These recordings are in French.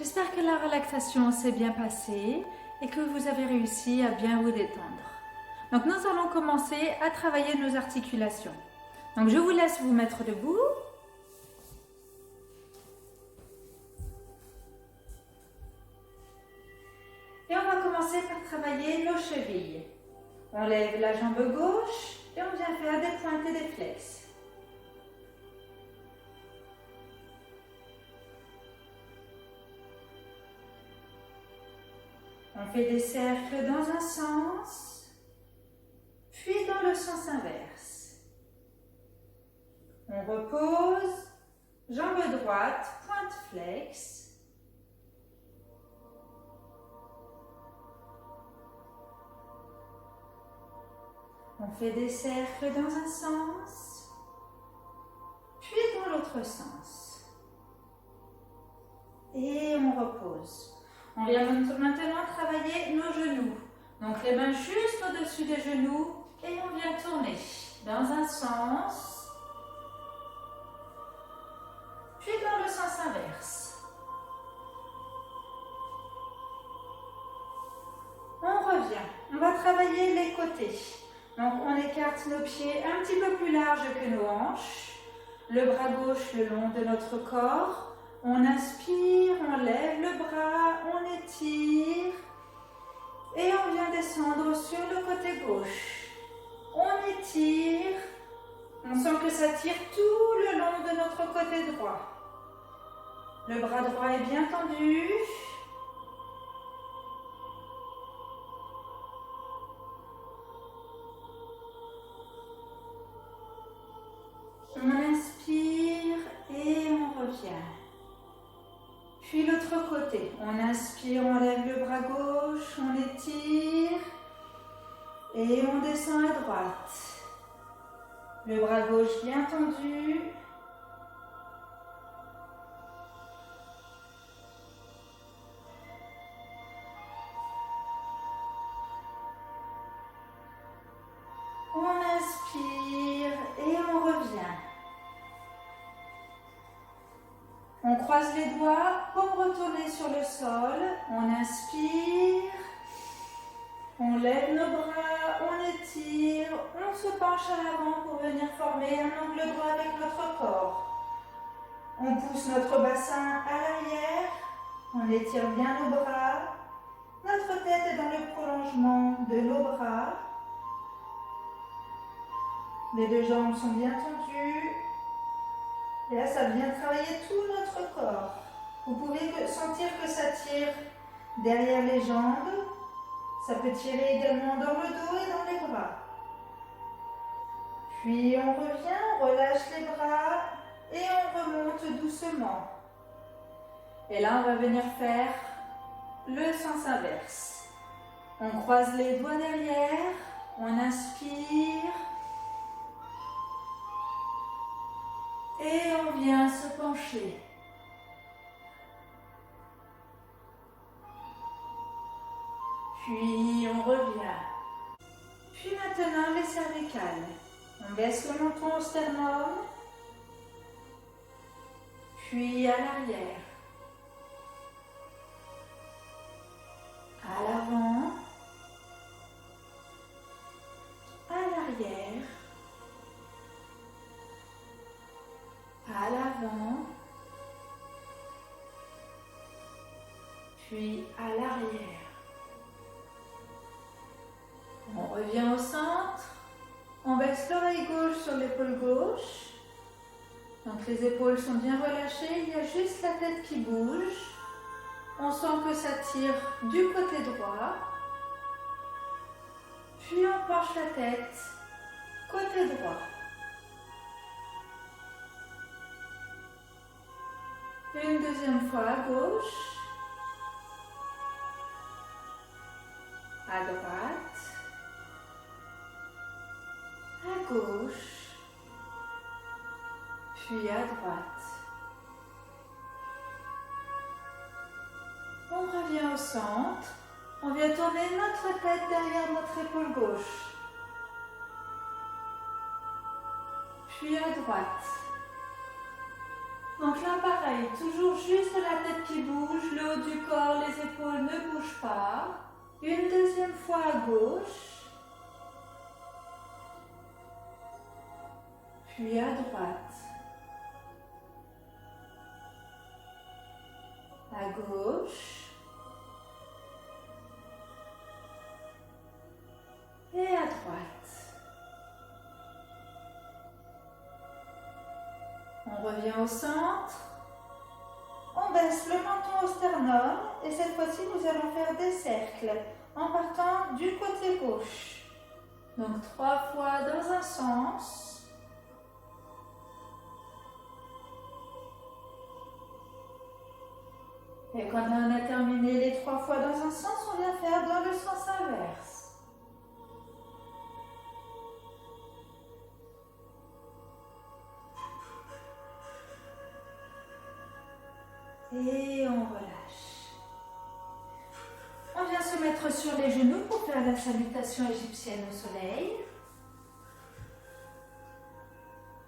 J'espère que la relaxation s'est bien passée et que vous avez réussi à bien vous détendre. Donc nous allons commencer à travailler nos articulations. Donc je vous laisse vous mettre debout. Et on va commencer par travailler nos chevilles. On lève la jambe gauche et on vient faire des pointes et des flex. On fait des cercles dans un sens, puis dans le sens inverse. On repose, jambe droite, pointe flex. On fait des cercles dans un sens, puis dans l'autre sens. Et on repose. On vient maintenant travailler nos genoux. Donc les mains juste au-dessus des genoux et on vient tourner dans un sens, puis dans le sens inverse. On revient. On va travailler les côtés. Donc on écarte nos pieds un petit peu plus larges que nos hanches, le bras gauche le long de notre corps. On inspire, on lève le bras, on étire et on vient descendre sur le côté gauche. On étire, on sent que ça tire tout le long de notre côté droit. Le bras droit est bien tendu. On inspire et on revient. Puis l'autre côté, on inspire, on lève le bras gauche, on étire et on descend à droite. Le bras gauche bien tendu. On inspire et on revient. On croise les doigts pour retourner sur le sol. On inspire. On lève nos bras, on étire. On se penche à l'avant pour venir former un angle droit avec notre corps. On pousse notre bassin à l'arrière. On étire bien nos bras. Notre tête est dans le prolongement de nos bras. Les deux jambes sont bien tendues. Et là, ça vient travailler tout notre corps. Vous pouvez sentir que ça tire derrière les jambes. Ça peut tirer également dans le dos et dans les bras. Puis on revient, on relâche les bras et on remonte doucement. Et là, on va venir faire le sens inverse. On croise les doigts derrière, on inspire. Et on vient se pencher. Puis on revient. Puis maintenant les cervicales. On baisse le menton au sternum. Puis à l'arrière. À l'avant. À l'arrière. À l'avant, puis à l'arrière. On revient au centre, on baisse l'oreille gauche sur l'épaule gauche. Donc les épaules sont bien relâchées, il y a juste la tête qui bouge. On sent que ça tire du côté droit. Puis on penche la tête côté droit. Une deuxième fois à gauche, à droite, à gauche, puis à droite. On revient au centre, on vient tourner notre tête derrière notre épaule gauche, puis à droite. Donc là, pareil, toujours juste la tête qui bouge, le haut du corps, les épaules ne bougent pas. Une deuxième fois à gauche, puis à droite. À gauche et à droite. On revient au centre. On baisse le menton au sternum et cette fois-ci nous allons faire des cercles en partant du côté gauche. Donc 3 fois dans un sens. Et quand on a terminé les 3 fois dans un sens, on vient faire dans le sens inverse. Et on relâche. On vient se mettre sur les genoux pour faire la salutation égyptienne au soleil.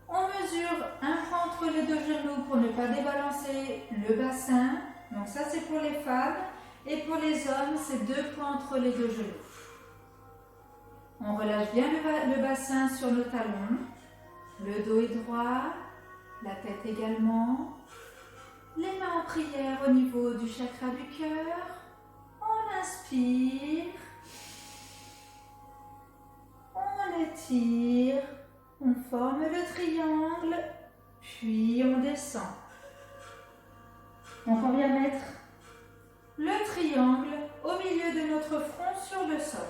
On mesure un point entre les deux genoux pour ne pas débalancer le bassin. Donc ça c'est pour les femmes. Et pour les hommes, c'est 2 points entre les deux genoux. On relâche bien le bassin sur nos talons. Le dos est droit, la tête également. Les mains en prière au niveau du chakra du cœur. On inspire. On étire. On forme le triangle. Puis on descend. Donc on vient mettre le triangle au milieu de notre front sur le sol.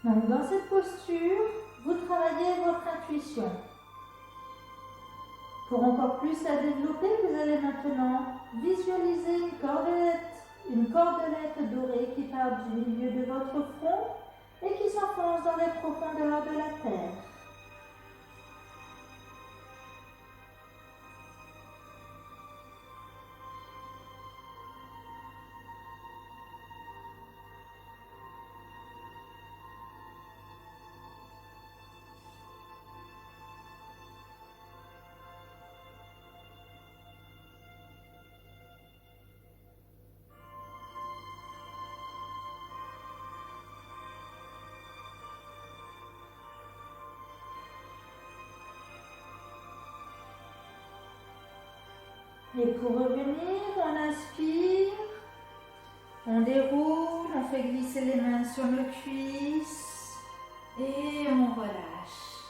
Donc dans cette posture, vous travaillez votre intuition. Pour encore plus la développer, vous allez maintenant visualiser une cordelette dorée qui part du milieu de votre front et qui s'enfonce dans les profondeurs de la terre. Et pour revenir, on inspire, on déroule, on fait glisser les mains sur nos cuisses et on relâche.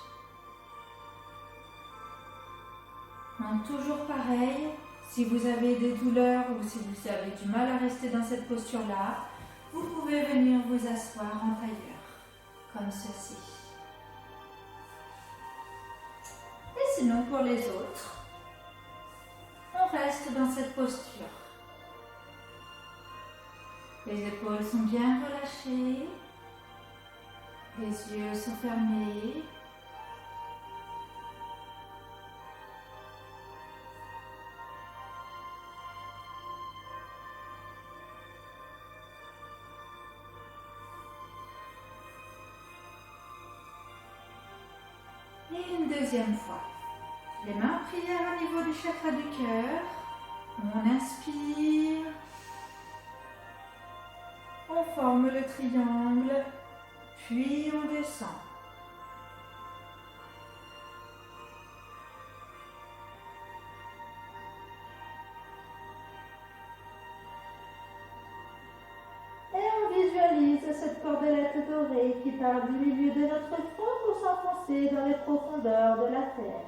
Donc toujours pareil, si vous avez des douleurs ou si vous avez du mal à rester dans cette posture-là, vous pouvez venir vous asseoir en tailleur, comme ceci. Et sinon pour les autres, on reste dans cette posture. Les épaules sont bien relâchées, les yeux sont fermés. Et une deuxième fois. Les mains en prière au niveau du chakra du cœur. On inspire. On forme le triangle. Puis on descend. Et on visualise cette cordelette dorée qui part du milieu de notre front pour s'enfoncer dans les profondeurs de la terre.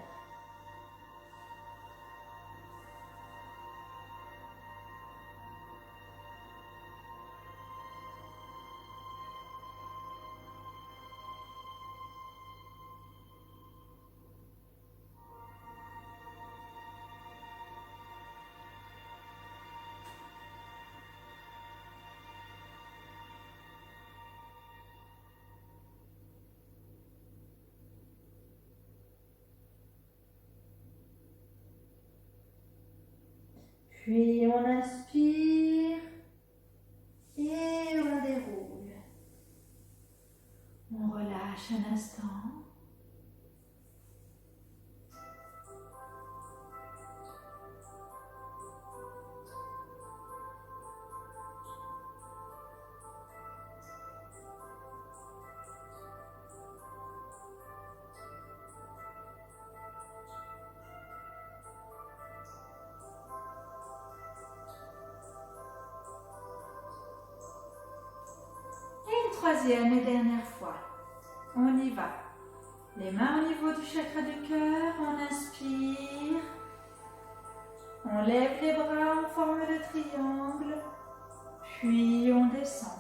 Puis on inspire et on déroule. relâche un instant. Troisième et dernière fois. On y va. Les mains au niveau du chakra du cœur. On inspire. On lève les bras en forme de triangle. Puis on descend.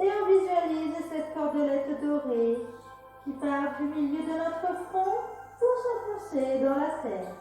Et on visualise cette cordelette dorée qui part du milieu de notre front pour s'enfoncer dans la terre.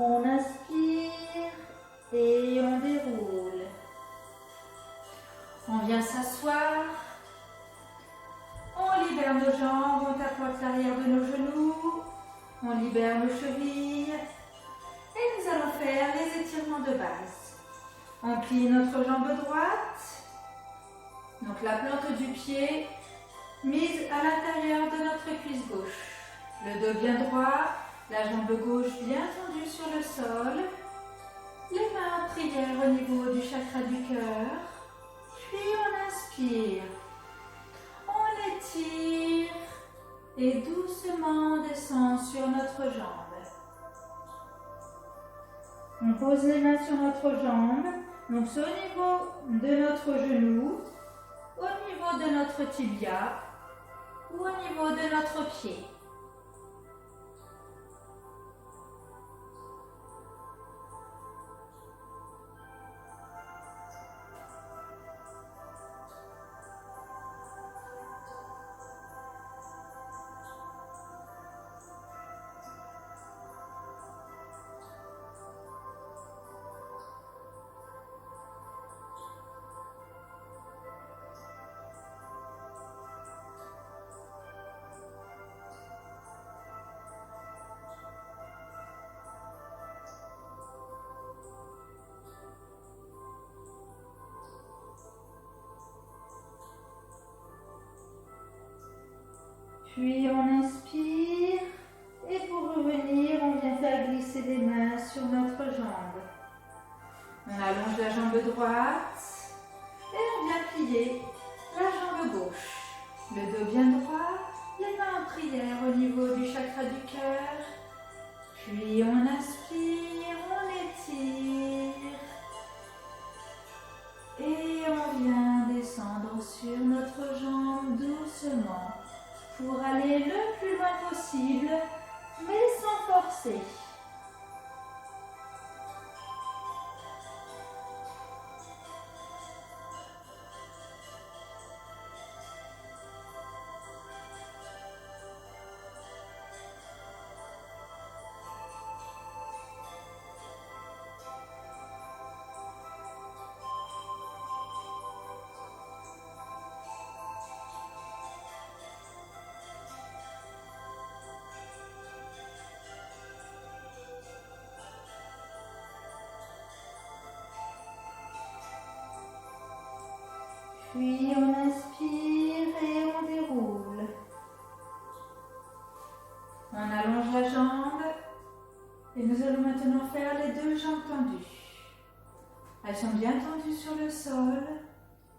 On inspire et on déroule. On vient s'asseoir. On libère nos jambes, on tapote l'arrière de nos genoux. On libère nos chevilles. Et nous allons faire les étirements de base. On plie notre jambe droite. Donc la plante du pied mise à l'intérieur de notre cuisse gauche. Le dos bien droit. La jambe gauche bien tendue sur le sol. Les mains en prière au niveau du chakra du cœur. Puis on inspire. On étire. Et doucement on descend sur notre jambe. On pose les mains sur notre jambe. Donc c'est au niveau de notre genou, au niveau de notre tibia ou au niveau de notre pied. Puis on inspire et pour revenir, on vient faire glisser les mains sur notre jambe. On allonge la jambe droite et on vient plier la jambe gauche. Le dos bien droit, les mains en prière au niveau du chakra du cœur. Puis on inspire, on étire et on vient descendre sur notre jambe doucement. Pour aller le plus loin possible, mais sans forcer. Puis on inspire et on déroule. On allonge la jambe et nous allons maintenant faire les deux jambes tendues. Elles sont bien tendues sur le sol,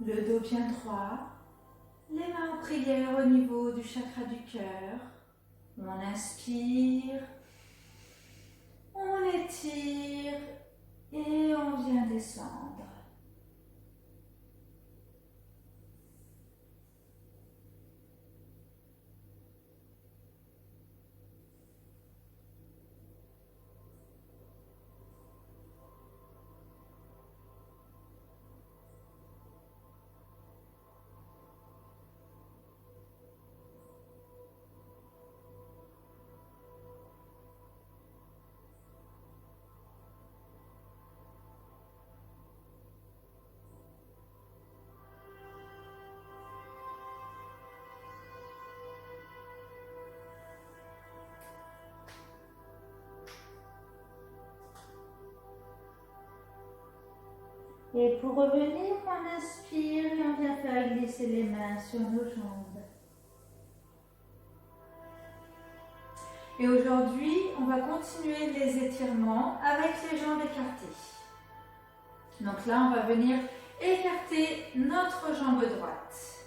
le dos bien droit, les mains en prière au niveau du chakra du cœur. On inspire, on étire et on vient descendre. Et pour revenir, on inspire et on vient faire glisser les mains sur nos jambes. Et aujourd'hui, on va continuer les étirements avec les jambes écartées. Donc là, on va venir écarter notre jambe droite.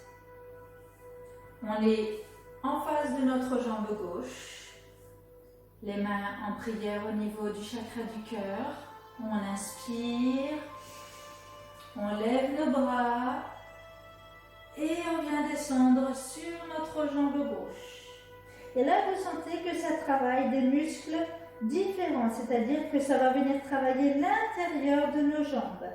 On est en face de notre jambe gauche. Les mains en prière au niveau du chakra du cœur. On inspire. On lève nos bras. Et on vient descendre sur notre jambe gauche. Et là, vous sentez que ça travaille des muscles différents. C'est-à-dire que ça va venir travailler l'intérieur de nos jambes.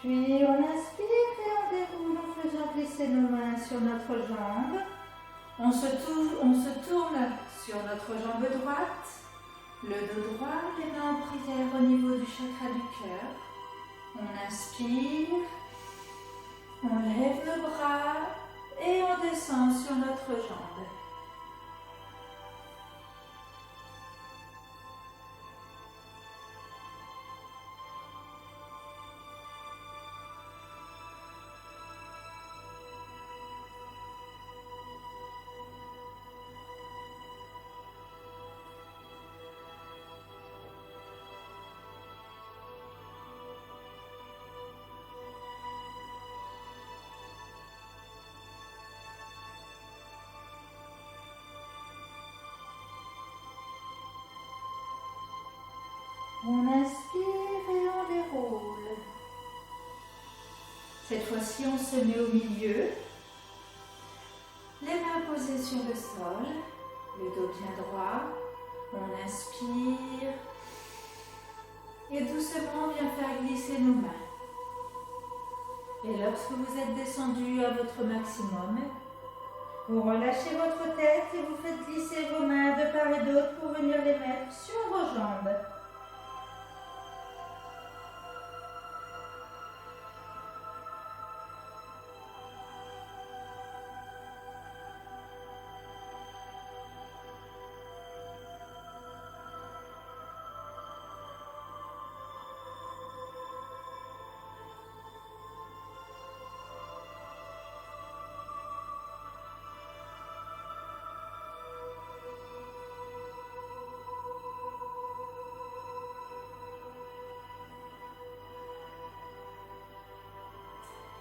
Puis on inspire et on déroule en faisant glisser nos mains sur notre jambe. On se tourne sur notre jambe droite, le dos droit, les mains en prière au niveau du chakra du cœur. On inspire, on lève nos bras et on descend sur notre jambe. On inspire et on déroule. Cette fois-ci, on se met au milieu. Les mains posées sur le sol, le dos bien droit. On inspire. Et doucement, on vient faire glisser nos mains. Et lorsque vous êtes descendu à votre maximum, vous relâchez votre tête et vous faites glisser vos mains de part et d'autre pour venir les mettre sur vos jambes.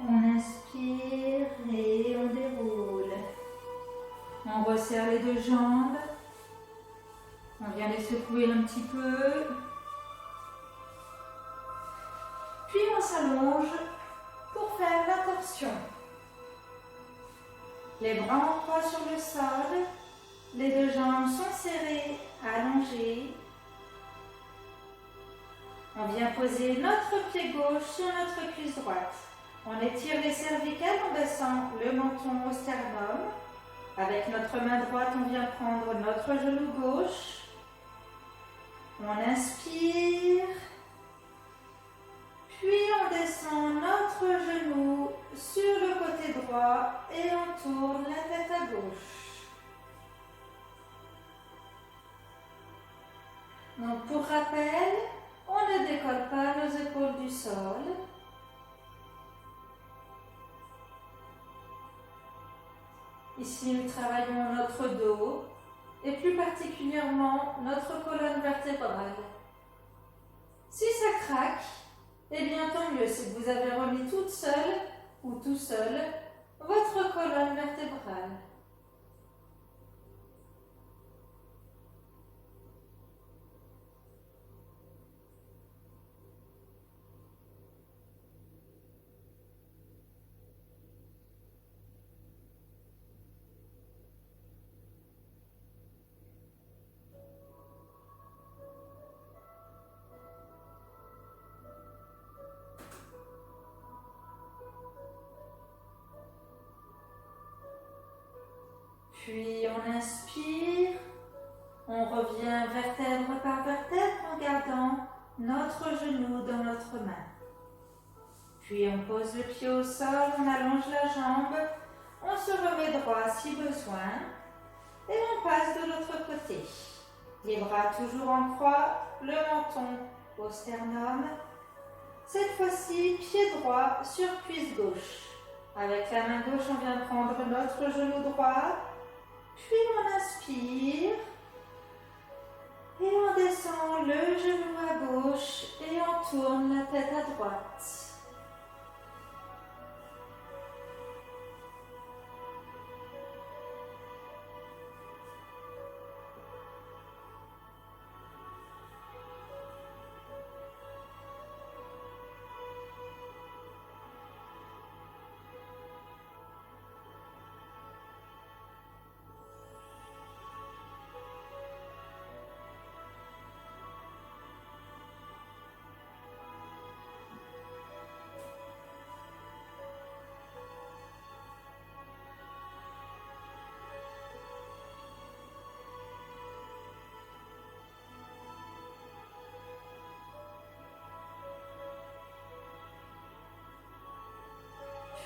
On inspire et on déroule. On resserre les deux jambes. On vient les secouer un petit peu. Puis on s'allonge pour faire la torsion. Les bras en croix sur le sol. Les deux jambes sont serrées, allongées. On vient poser notre pied gauche sur notre cuisse droite. On étire les cervicales, on descend le menton au sternum. Avec notre main droite, on vient prendre notre genou gauche. On inspire. Puis on descend notre genou sur le côté droit et on tourne la tête à gauche. Donc pour rappel, on ne décolle pas nos épaules du sol. Ici, nous travaillons notre dos et plus particulièrement notre colonne vertébrale. Si ça craque, eh bien tant mieux si vous avez remis toute seule ou tout seul votre colonne vertébrale. Puis on inspire, on revient vertèbre par vertèbre en gardant notre genou dans notre main. Puis on pose le pied au sol, on allonge la jambe, on se remet droit si besoin et on passe de l'autre côté. Les bras toujours en croix, le menton au sternum. Cette fois-ci, pied droit sur cuisse gauche. Avec la main gauche, on vient prendre notre genou droit, puis on inspire et on descend le genou à gauche et on tourne la tête à droite.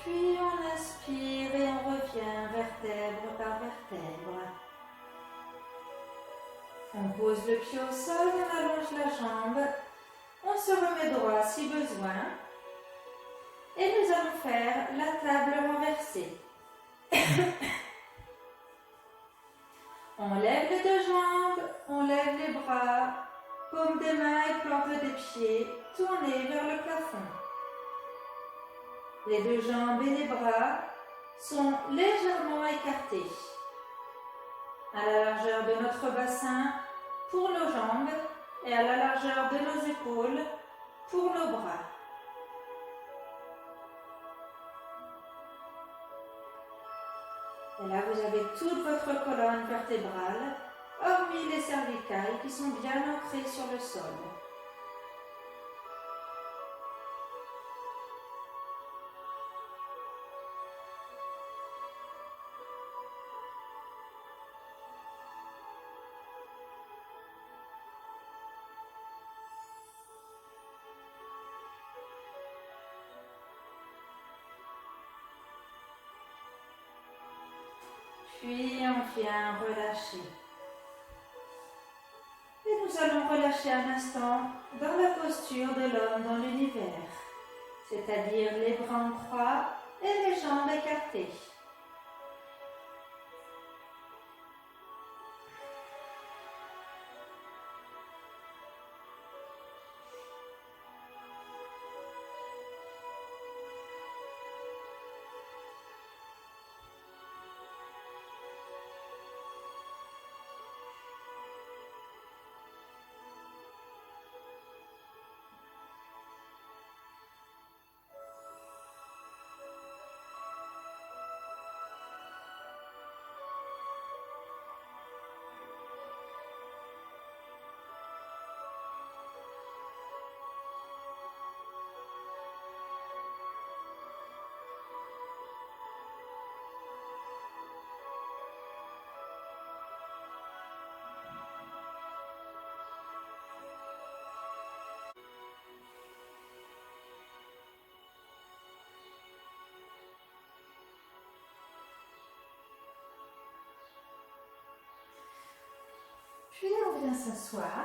Puis on inspire et on revient vertèbre par vertèbre. On pose le pied au sol, on allonge la jambe, on se remet droit si besoin. Et nous allons faire la table renversée. On lève les deux jambes, on lève les bras, paume des mains et plante des pieds, tournés vers le plafond. Les deux jambes et les bras sont légèrement écartés à la largeur de notre bassin pour nos jambes et à la largeur de nos épaules pour nos bras. Et là, vous avez toute votre colonne vertébrale, hormis les cervicales qui sont bien ancrées sur le sol. Puis on vient relâcher. Et nous allons relâcher un instant dans la posture de l'homme dans l'univers, c'est-à-dire les bras en croix et les jambes écartées. Puis on vient s'asseoir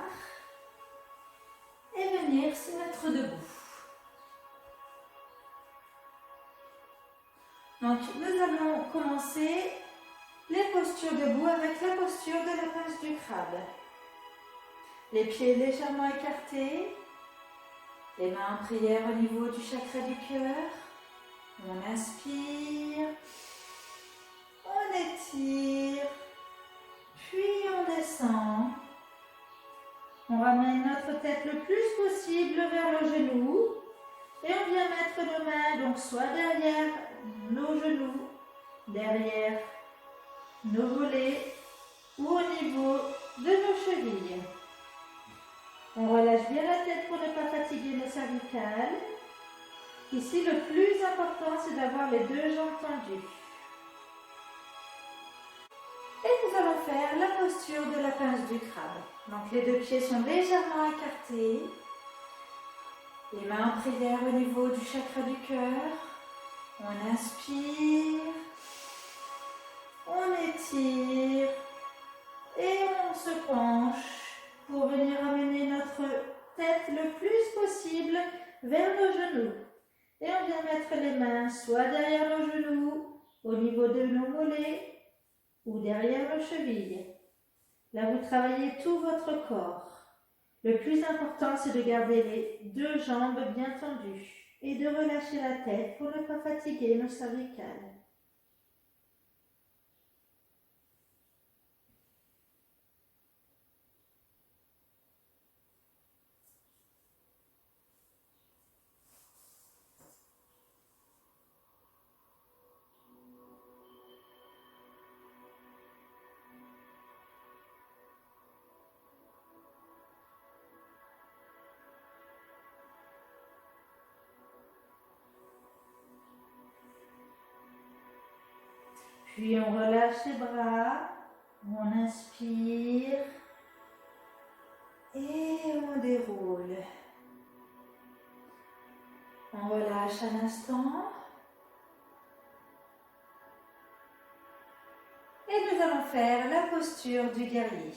et venir se mettre debout. Donc nous allons commencer les postures debout avec la posture de la pince du crabe. Les pieds légèrement écartés, les mains en prière au niveau du chakra du cœur. On inspire, on étire, puis on descend. On ramène notre tête le plus possible vers le genou et on vient mettre nos mains donc soit derrière nos genoux, derrière nos mollets ou au niveau de nos chevilles. On relâche bien la tête pour ne pas fatiguer nos cervicales. Ici, le plus important, c'est d'avoir les deux jambes tendues. faire la posture de la pince du crabe. Donc les deux pieds sont légèrement écartés. Les mains en prière au niveau du chakra du cœur. On inspire. On étire. Et on se penche pour venir amener notre tête le plus possible vers nos genoux. Et on vient mettre les mains soit derrière nos genoux, au niveau de nos mollets, ou derrière nos chevilles. Là, vous travaillez tout votre corps. Le plus important, c'est de garder les deux jambes bien tendues et de relâcher la tête pour ne pas fatiguer nos cervicales. Puis on relâche les bras, on inspire et on déroule. On relâche un instant. Et nous allons faire la posture du guerrier.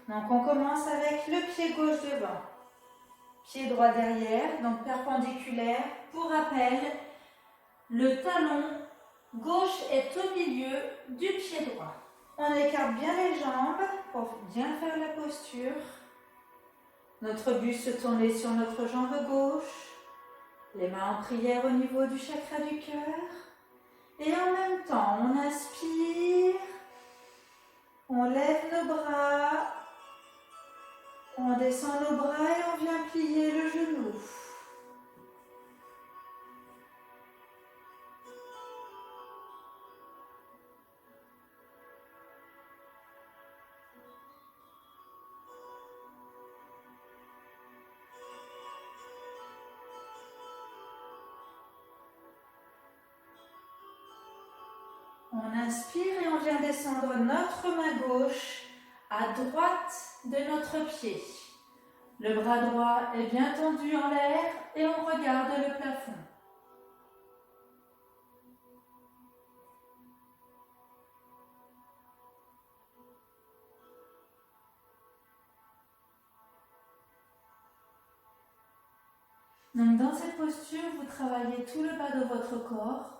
Donc on commence avec le pied gauche devant, pied droit derrière, donc perpendiculaire. Pour rappel, le talon gauche est au milieu du pied droit. On écarte bien les jambes pour bien faire la posture. Notre buste se tourne sur notre jambe gauche. Les mains en prière au niveau du chakra du cœur. Et en même temps, on inspire. On lève nos bras. On descend nos bras et on vient plier le genou. On inspire et on vient descendre notre main gauche à droite de notre pied. Le bras droit est bien tendu en l'air et on regarde le plafond. Donc dans cette posture, vous travaillez tout le bas de votre corps.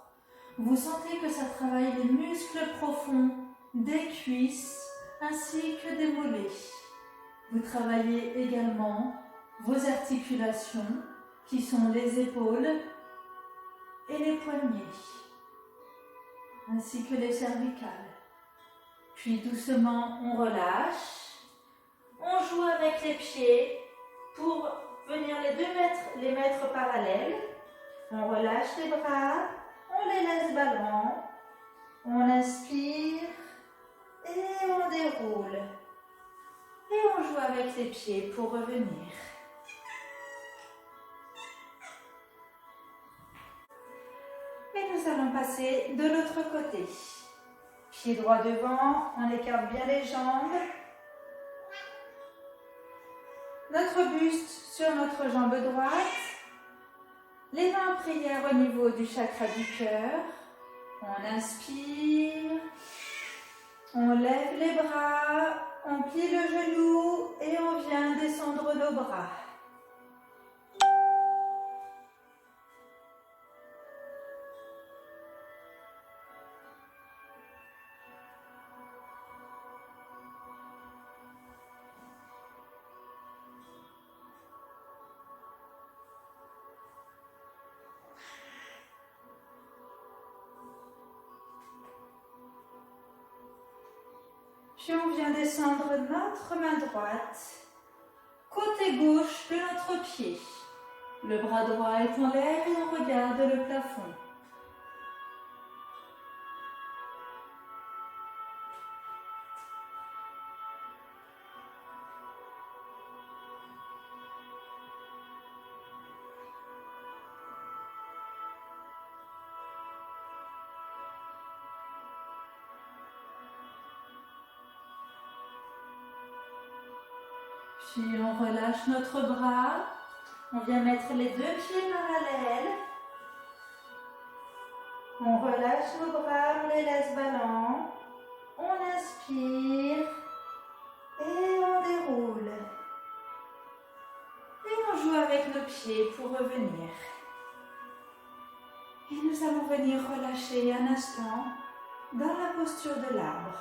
Vous sentez que ça travaille les muscles profonds des cuisses ainsi que des mollets. Vous travaillez également vos articulations qui sont les épaules et les poignets, ainsi que les cervicales. Puis doucement, on relâche. On joue avec les pieds pour venir les mettre parallèles. On relâche les bras. On les laisse ballants, on inspire et on déroule. Et on joue avec les pieds pour revenir. Et nous allons passer de l'autre côté. Pied droit devant, on écarte bien les jambes. Notre buste sur notre jambe droite. Les mains en prière au niveau du chakra du cœur. On inspire. On lève les bras. On plie le genou et on vient descendre nos bras. Puis on vient descendre notre main droite, côté gauche de notre pied. Le bras droit est en l'air et on regarde le plafond. Puis on relâche notre bras. On vient mettre les deux pieds parallèles. On relâche nos bras, on les laisse ballants. On inspire et on déroule. Et on joue avec nos pieds pour revenir. Et nous allons venir relâcher un instant dans la posture de l'arbre.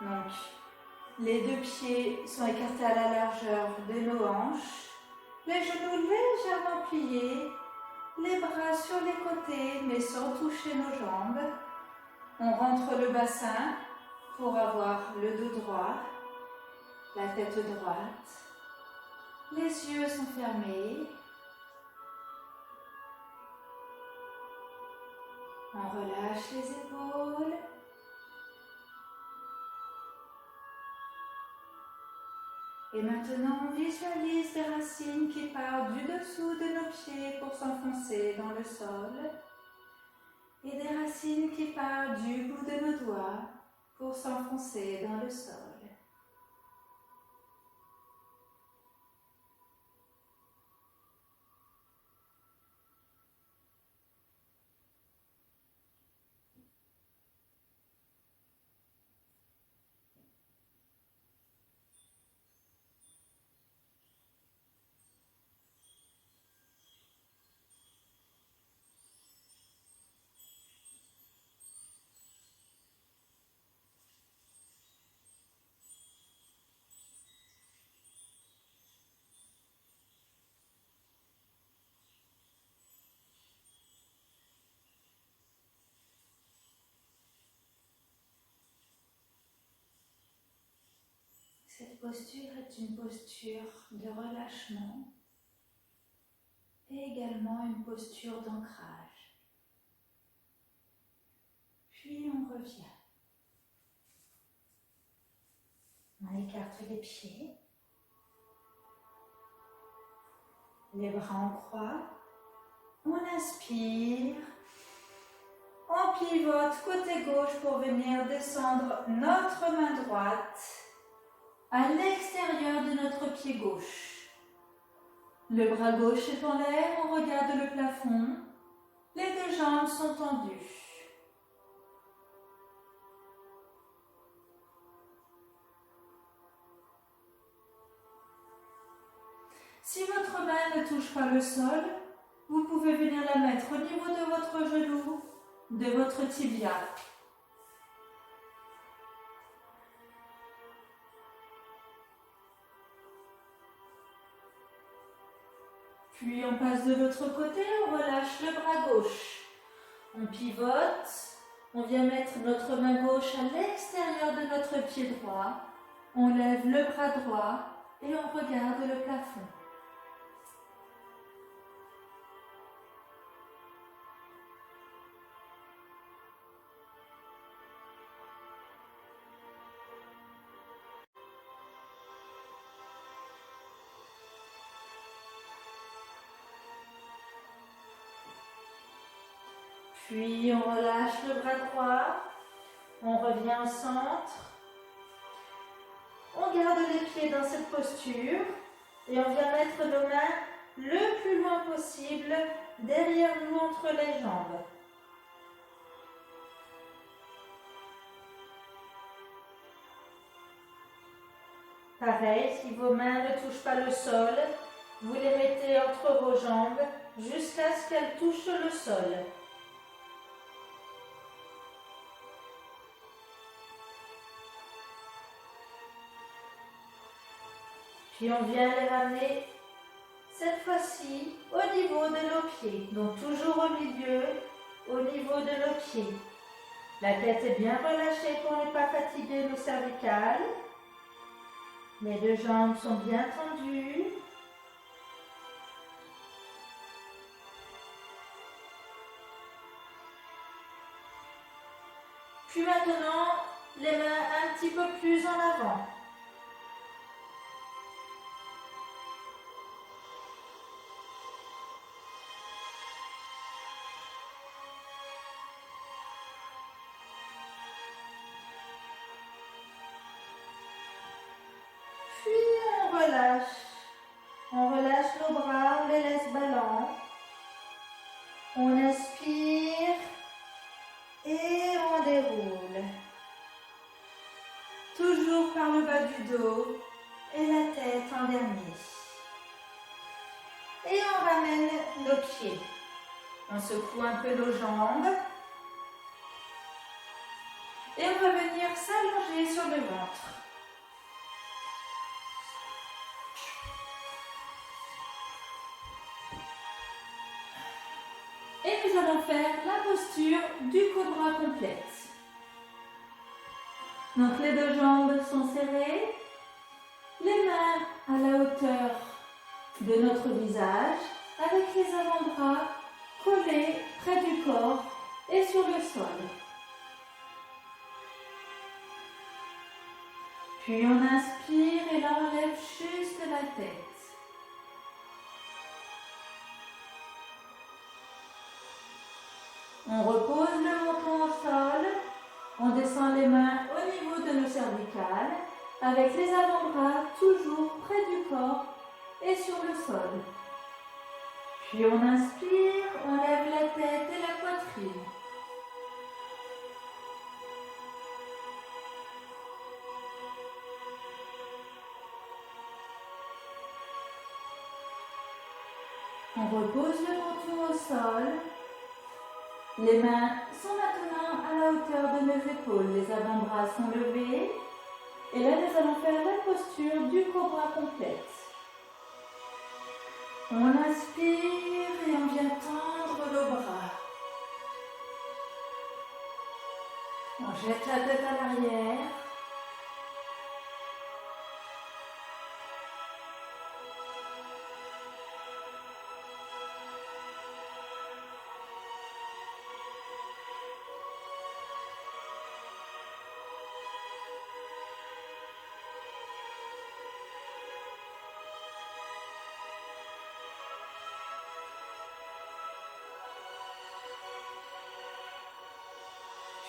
Donc, les deux pieds sont écartés à la largeur de nos hanches. Les genoux légèrement pliés. Les bras sur les côtés, mais sans toucher nos jambes. On rentre le bassin pour avoir le dos droit, la tête droite. Les yeux sont fermés. On relâche les épaules. Et maintenant, on visualise des racines qui partent du dessous de nos pieds pour s'enfoncer dans le sol. Et des racines qui partent du bout de nos doigts pour s'enfoncer dans le sol. Cette posture est une posture de relâchement et également une posture d'ancrage. Puis on revient. On écarte les pieds, les bras en croix. On inspire, on pivote côté gauche pour venir descendre notre main droite à l'extérieur de notre pied gauche. Le bras gauche est en l'air, on regarde le plafond. Les deux jambes sont tendues. Si votre main ne touche pas le sol, vous pouvez venir la mettre au niveau de votre genou, de votre tibia. Puis on passe de l'autre côté, on relâche le bras gauche. On pivote, on vient mettre notre main gauche à l'extérieur de notre pied droit. On lève le bras droit et on regarde le plafond. Puis on relâche le bras droit, on revient au centre, on garde les pieds dans cette posture et on vient mettre nos mains le plus loin possible derrière nous entre les jambes. Pareil, si vos mains ne touchent pas le sol, vous les mettez entre vos jambes jusqu'à ce qu'elles touchent le sol. Puis on vient les ramener, cette fois-ci, au niveau de nos pieds. Donc toujours au milieu, au niveau de nos pieds. La tête est bien relâchée pour ne pas fatiguer nos cervicales. Les deux jambes sont bien tendues. Puis maintenant, les mains un petit peu plus en avant. Puis relâche. On relâche nos bras, on les laisse ballants. On inspire et on déroule. Toujours par le bas du dos et la tête en dernier. Et on ramène nos pieds. On secoue un peu nos jambes. Et on va venir s'allonger sur le ventre. Et nous allons faire la posture du cobra complète. Donc les deux jambes sont serrées, les mains à la hauteur de notre visage, avec les avant-bras collés près du corps et sur le sol. Puis on inspire et là on lève juste la tête. On repose le menton au sol, on descend les mains au niveau de nos cervicales, avec les avant-bras toujours près du corps et sur le sol. Puis on inspire, on lève la tête et la poitrine. On repose le menton au sol. Les mains sont maintenant à la hauteur de nos épaules. Les avant-bras sont levés. Et là, nous allons faire la posture du cobra complète. On inspire et on vient tendre nos bras. On jette la tête à l'arrière.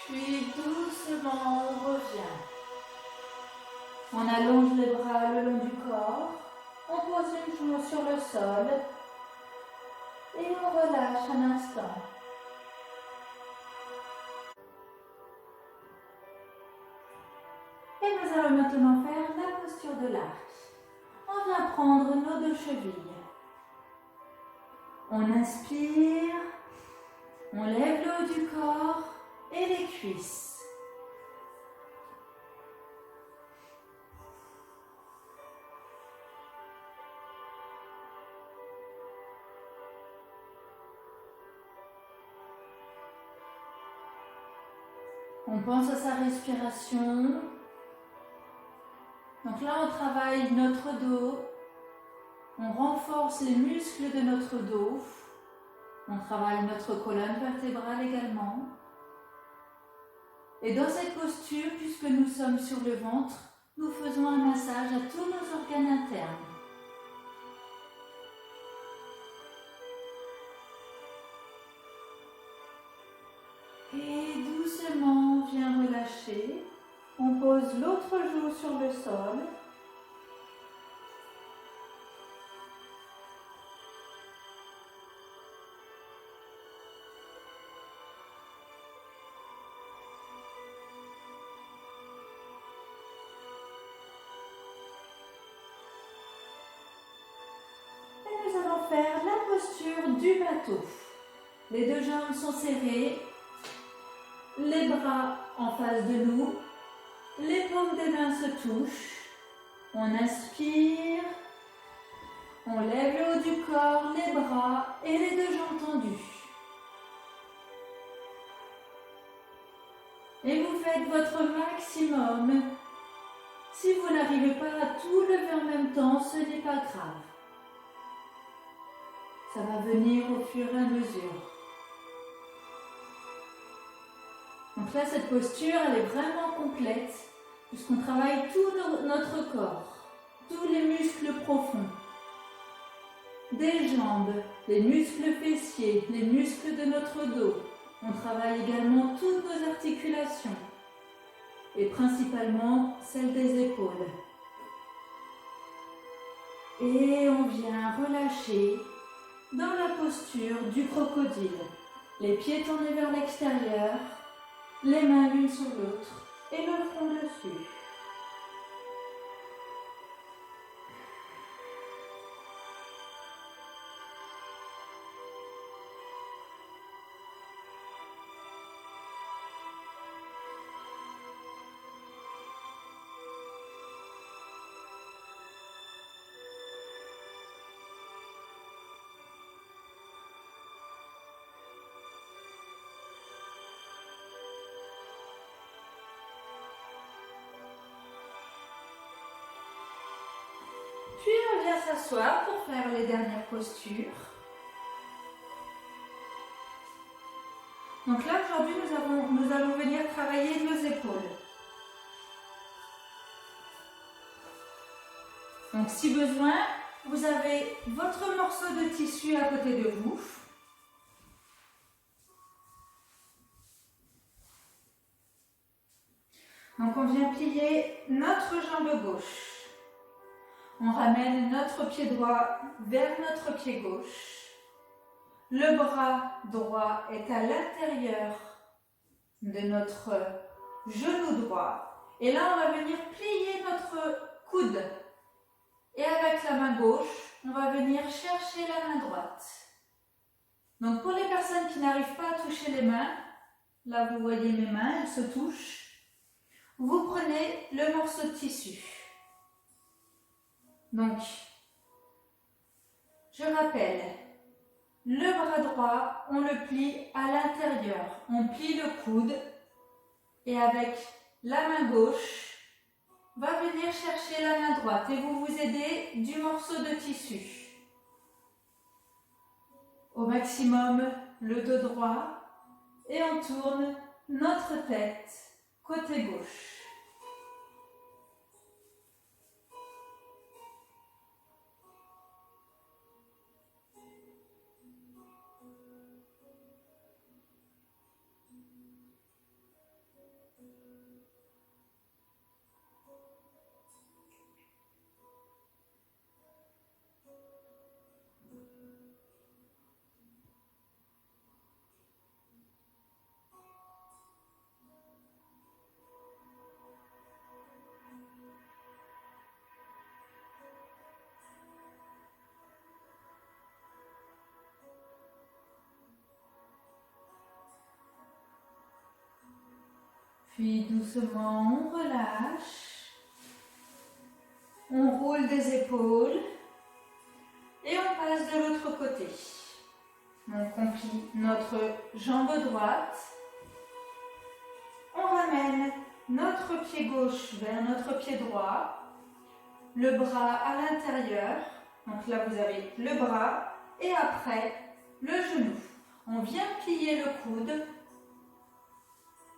Puis doucement on revient. On allonge les bras le long du corps, on pose une joue sur le sol et on relâche un instant. Et nous allons maintenant faire la posture de l'arc. On vient prendre nos deux chevilles. On inspire, on lève le haut du corps et les cuisses. On pense à sa respiration. Donc là, on travaille notre dos. On renforce les muscles de notre dos. On travaille notre colonne vertébrale également. Et dans cette posture, puisque nous sommes sur le ventre, nous faisons un massage à tous nos organes internes. Et doucement, on vient relâcher. On pose l'autre joue sur le sol. Faire la posture du bateau. Les deux jambes sont serrées, les bras en face de nous, les paumes des mains se touchent. On inspire, on lève le haut du corps, les bras et les deux jambes tendues. Et vous faites votre maximum. Si vous n'arrivez pas à tout lever en même temps, ce n'est pas grave. Ça va venir au fur et à mesure. Donc là, cette posture, elle est vraiment complète, puisqu'on travaille tout notre corps, tous les muscles profonds, des jambes, les muscles fessiers, les muscles de notre dos. On travaille également toutes nos articulations, et principalement celles des épaules. Et on vient relâcher dans la posture du crocodile. Les pieds tournés vers l'extérieur, les mains l'une sur l'autre et le front dessus. Puis on vient s'asseoir pour faire les dernières postures. Donc là aujourd'hui nous allons venir travailler nos épaules. Donc si besoin, vous avez votre morceau de tissu à côté de vous. Donc on vient plier notre jambe gauche. On ramène notre pied droit vers notre pied gauche. Le bras droit est à l'intérieur de notre genou droit. Et là, on va venir plier notre coude. Et avec la main gauche, on va venir chercher la main droite. Donc pour les personnes qui n'arrivent pas à toucher les mains, là vous voyez mes mains, elles se touchent. Vous prenez le morceau de tissu. Donc, je rappelle, le bras droit, on le plie à l'intérieur. On plie le coude et avec la main gauche, va venir chercher la main droite et vous vous aidez du morceau de tissu. Au maximum, le dos droit et on tourne notre tête côté gauche. Puis doucement, on relâche, on roule des épaules et on passe de l'autre côté. Donc on plie notre jambe droite, on ramène notre pied gauche vers notre pied droit, le bras à l'intérieur, donc là vous avez le bras et après le genou. On vient plier le coude.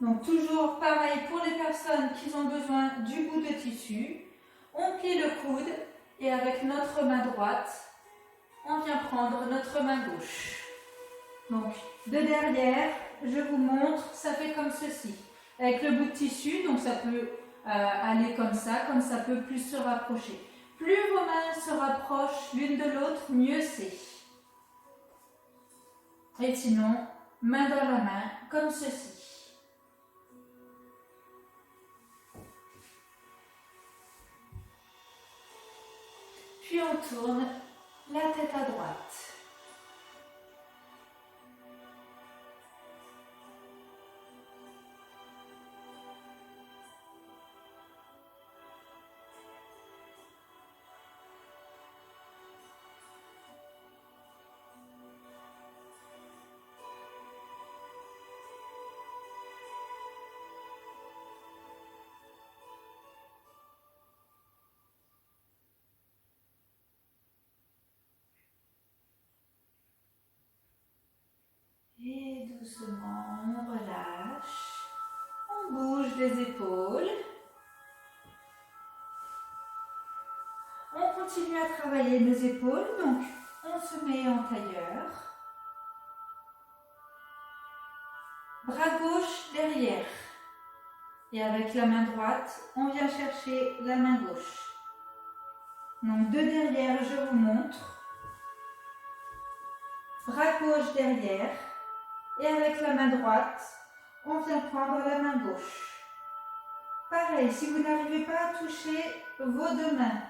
Donc toujours pareil pour les personnes qui ont besoin du bout de tissu. On plie le coude et avec notre main droite, on vient prendre notre main gauche. Donc de derrière, je vous montre, ça fait comme ceci. Avec le bout de tissu, donc ça peut aller comme ça peut plus se rapprocher. Plus vos mains se rapprochent l'une de l'autre, mieux c'est. Et sinon, main dans la main, comme ceci. Puis on tourne la tête à droite. Et doucement, on relâche, on bouge les épaules. On continue à travailler nos épaules, donc on se met en tailleur. Bras gauche derrière. Et avec la main droite, on vient chercher la main gauche. Donc de derrière, je vous montre. Bras gauche derrière. Et avec la main droite, on vient prendre la main gauche. Pareil, si vous n'arrivez pas à toucher vos deux mains,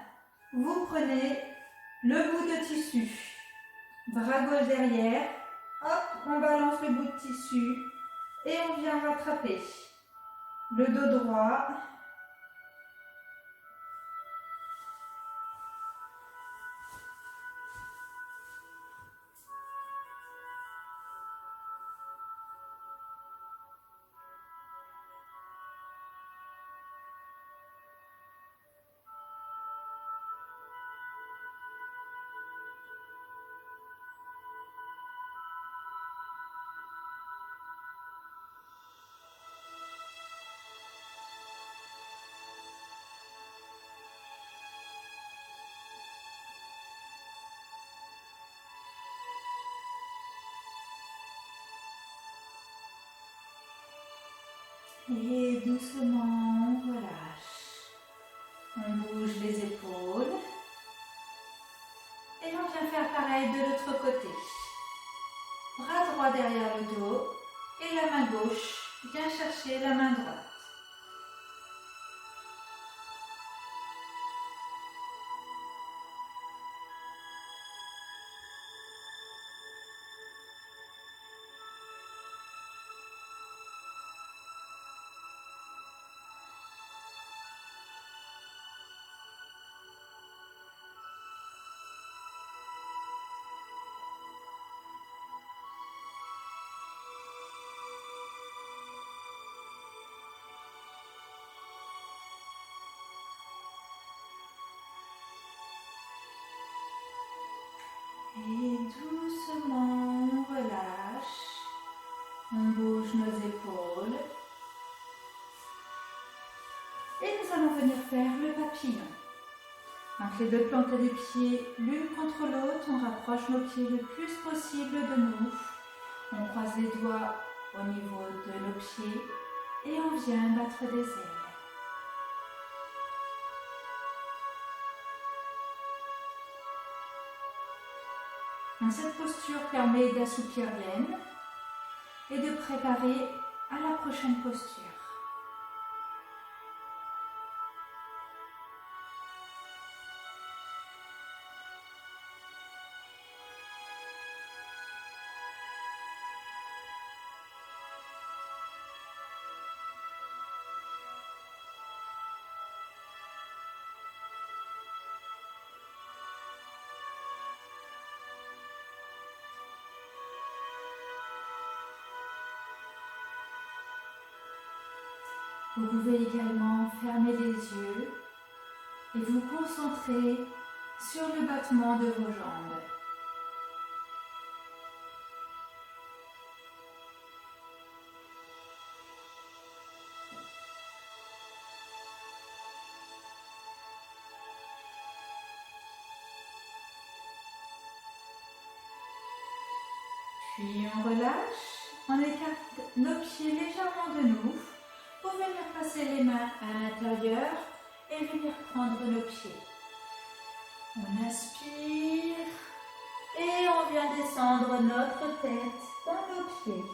vous prenez le bout de tissu. Bras gauche derrière. Hop, on balance le bout de tissu. Et on vient rattraper. Le dos droit. Et doucement, on relâche. On bouge les épaules. Et on vient faire pareil de l'autre côté. Bras droit derrière le dos. Et la main gauche vient chercher la main droite. Et doucement, on relâche. On bouge nos épaules. Et nous allons venir faire le papillon. Donc les deux plantes des pieds l'une contre l'autre, on rapproche nos pieds le plus possible de nous. On croise les doigts au niveau de nos pieds et on vient battre des ailes. Donc cette posture permet d'assouplir l'aine et de préparer à la prochaine posture. Vous pouvez également fermer les yeux et vous concentrer sur le battement de vos jambes. Puis on relâche, on écarte nos pieds légèrement de nous pour venir passer les mains à l'intérieur et venir prendre nos pieds. On inspire et on vient descendre notre tête dans nos pieds.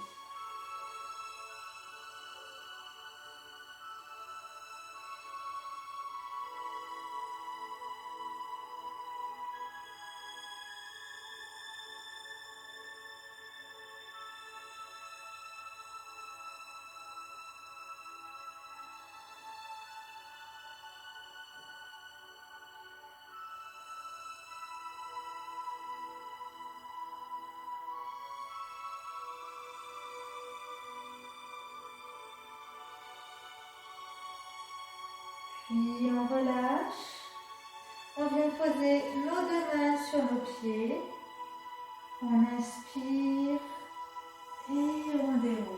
Puis on relâche, on vient poser nos deux mains sur nos pieds, on inspire et on déroule.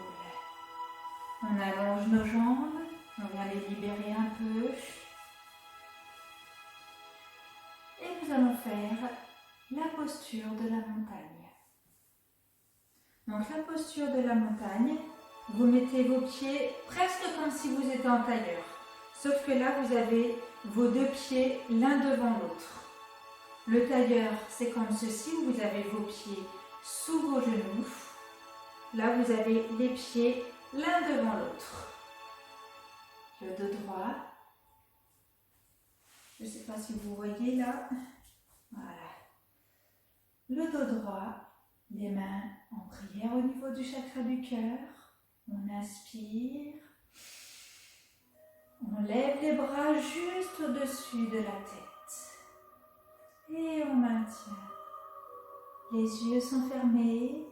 On allonge nos jambes, on vient les libérer un peu. Et nous allons faire la posture de la montagne. Donc la posture de la montagne, vous mettez vos pieds presque comme si vous étiez en tailleur. Sauf que là, vous avez vos deux pieds l'un devant l'autre. Le tailleur, c'est comme ceci, où vous avez vos pieds sous vos genoux. Là, vous avez les pieds l'un devant l'autre. Le dos droit. Je ne sais pas si vous voyez là. Voilà. Le dos droit, les mains en prière au niveau du chakra du cœur. On inspire. On lève les bras juste au-dessus de la tête. Et on maintient. Les yeux sont fermés.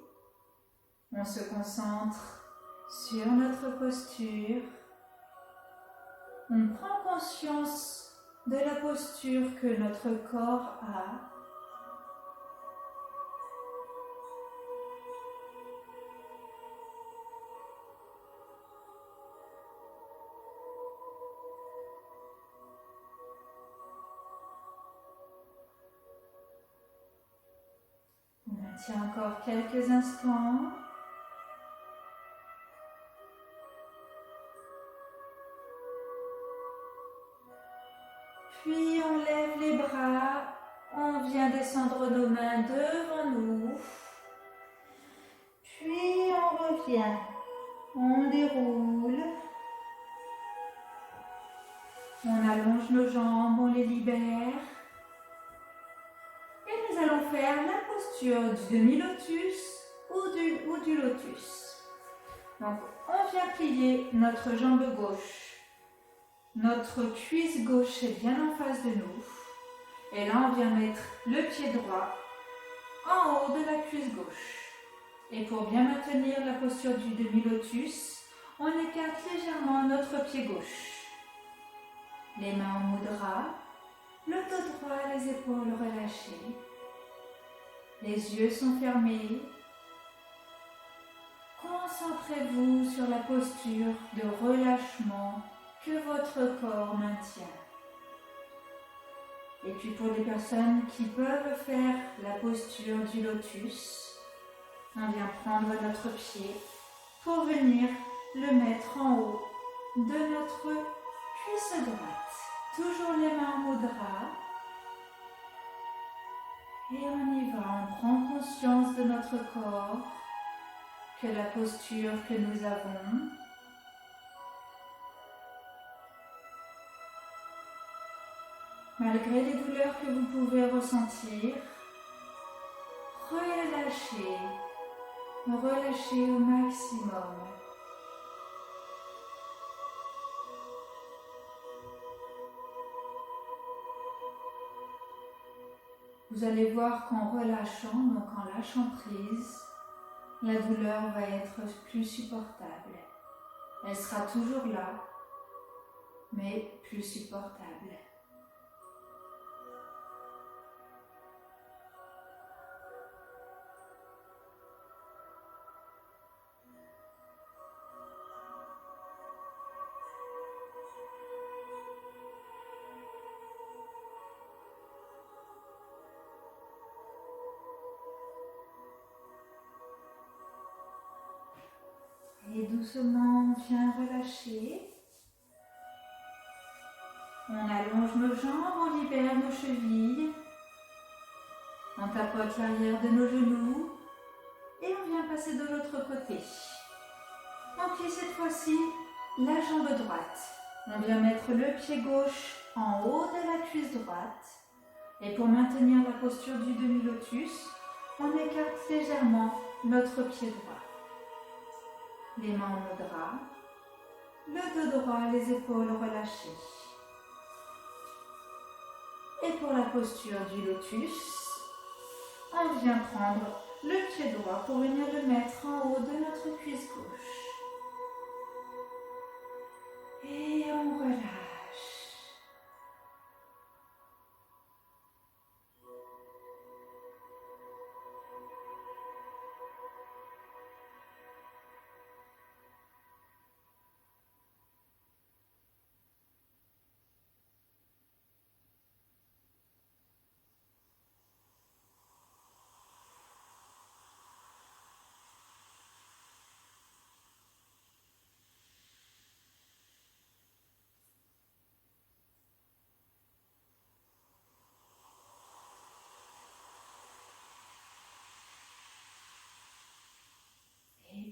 On se concentre sur notre posture. On prend conscience de la posture que notre corps a. On maintient encore quelques instants. Puis on lève les bras, on vient descendre nos mains devant nous. Puis on revient, on déroule. On allonge nos jambes, on les libère. Et nous allons faire la posture du demi-lotus ou du lotus. Donc on vient plier notre jambe gauche. Notre cuisse gauche est bien en face de nous. Et là, on vient mettre le pied droit en haut de la cuisse gauche. Et pour bien maintenir la posture du demi-lotus, on écarte légèrement notre pied gauche. Les mains en mudra, le dos droit, les épaules relâchées. Les yeux sont fermés. Concentrez-vous sur la posture de relâchement que votre corps maintient. Et puis pour les personnes qui peuvent faire la posture du lotus, on vient prendre notre pied pour venir le mettre en haut de notre cuisse droite. Toujours les mains en mudra. Et on y va, on prend conscience de notre corps, que la posture que nous avons. Malgré les douleurs que vous pouvez ressentir, relâchez au maximum. Vous allez voir qu'en relâchant, donc en lâchant prise, la douleur va être plus supportable. Elle sera toujours là, mais plus supportable. Et doucement, on vient relâcher. On allonge nos jambes, on libère nos chevilles. On tapote l'arrière de nos genoux. Et on vient passer de l'autre côté. On plie cette fois-ci la jambe droite. On vient mettre le pied gauche en haut de la cuisse droite. Et pour maintenir la posture du demi-lotus, on écarte légèrement notre pied droit. Les mains en mudra, le dos droit, les épaules relâchées. Et pour la posture du lotus, on vient prendre le pied droit pour venir le mettre en haut de notre cuisse gauche. Et on relâche.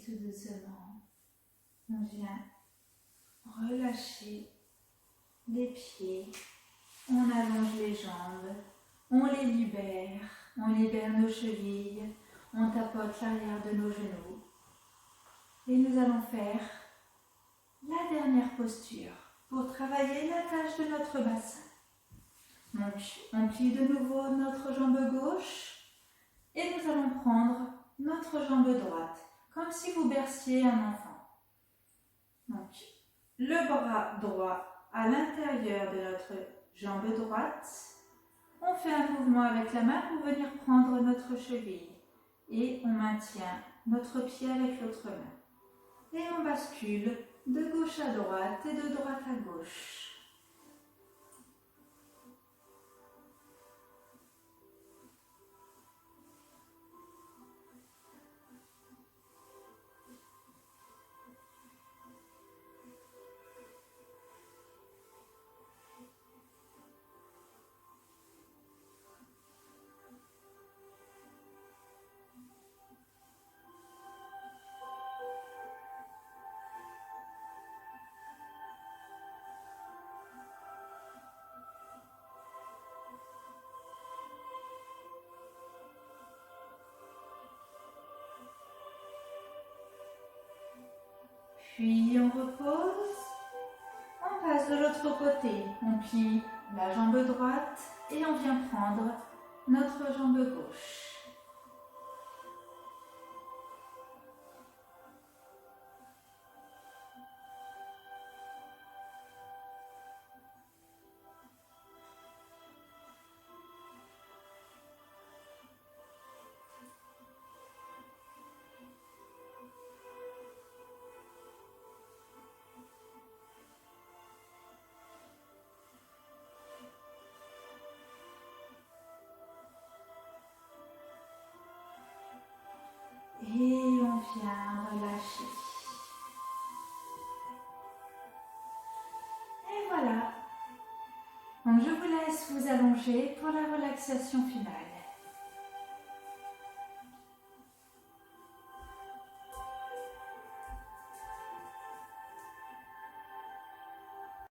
tout doucement, on vient relâcher les pieds, on allonge les jambes, on les libère, on libère nos chevilles, on tapote l'arrière de nos genoux. Et nous allons faire la dernière posture pour travailler la tâche de notre bassin. Donc, on plie de nouveau notre jambe gauche et nous allons prendre notre jambe droite, comme si vous berciez un enfant. Donc, le bras droit à l'intérieur de notre jambe droite. On fait un mouvement avec la main pour venir prendre notre cheville et on maintient notre pied avec l'autre main. Et on bascule de gauche à droite et de droite à gauche. Puis on repose, on passe de l'autre côté, on plie la jambe droite et on vient prendre notre jambe gauche. Et on vient relâcher. Et voilà. Donc je vous laisse vous allonger pour la relaxation finale.